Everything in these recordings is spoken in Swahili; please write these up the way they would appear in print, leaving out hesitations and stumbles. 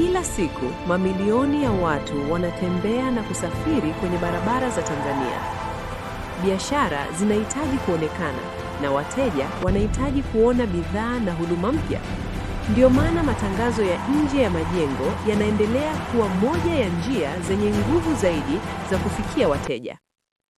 Kila siku, mamilioni ya watu wanatembea na kusafiri kwenye barabara za Tanzania. Biashara zinahitaji kuonekana na wateja wanahitaji kuona bidhaa na huduma mpya. Ndio maana matangazo ya nje ya majengo yanaendelea kuwa moja ya njia zenye nguvu zaidi za kufikia wateja.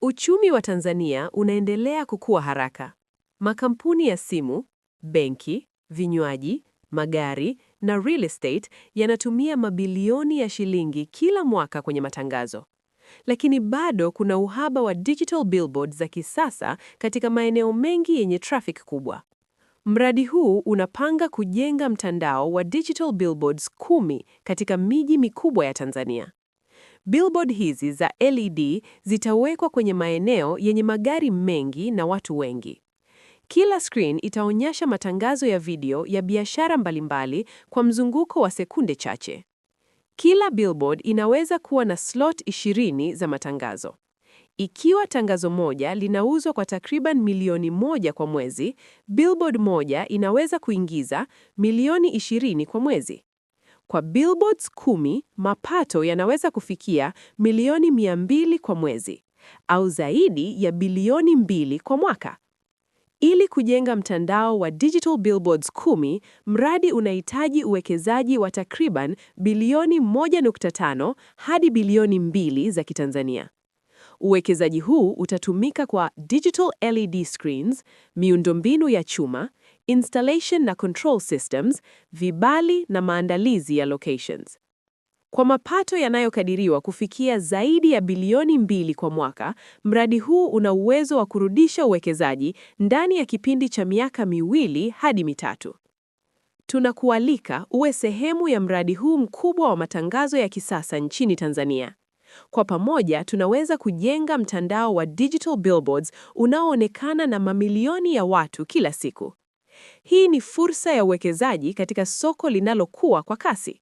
Uchumi wa Tanzania unaendelea kukua haraka. Makampuni ya simu, benki, vinywaji, magari na real estate yanatumia mabilioni ya shilingi kila mwaka kwenye matangazo. Lakini bado kuna uhaba wa digital billboards za kisasa katika maeneo mengi yenye traffic kubwa. Mradi huu unapanga kujenga mtandao wa digital billboards 10 katika miji mikubwa ya Tanzania. Billboard hizi za LED zitawekwa kwenye maeneo yenye magari mengi na watu wengi. Kila screen itaonyesha matangazo ya video ya biashara mbalimbali kwa mzunguko wa sekunde chache. Kila billboard inaweza kuwa na slot 20 za matangazo. Ikiwa tangazo moja linauzwa kwa takriban milioni 1 kwa mwezi, billboard moja inaweza kuingiza milioni 20 kwa mwezi. Kwa billboards 10, mapato yanaweza kufikia milioni 200 kwa mwezi, au zaidi ya bilioni 2 kwa mwaka. Ili kujenga mtandao wa digital billboards 10, mradi unahitaji uwekezaji wa takriban bilioni 1.5 hadi bilioni 2 za Kitanzania. Uwekezaji huu utatumika kwa digital LED screens, miundombinu ya chuma, installation na control systems, vibali na maandalizi ya locations. Kwa mapato yanayokadiriwa kufikia zaidi ya bilioni 2 kwa mwaka, mradi huu una uwezo wa kurudisha uwekezaji ndani ya kipindi cha miaka 2 hadi 3. Tunakualika uwe sehemu ya mradi huu mkubwa wa matangazo ya kisasa nchini Tanzania. Kwa pamoja, tunaweza kujenga mtandao wa digital billboards unaoonekana na mamilioni ya watu kila siku. Hii ni fursa ya uwekezaji katika soko linalokuwa kwa kasi.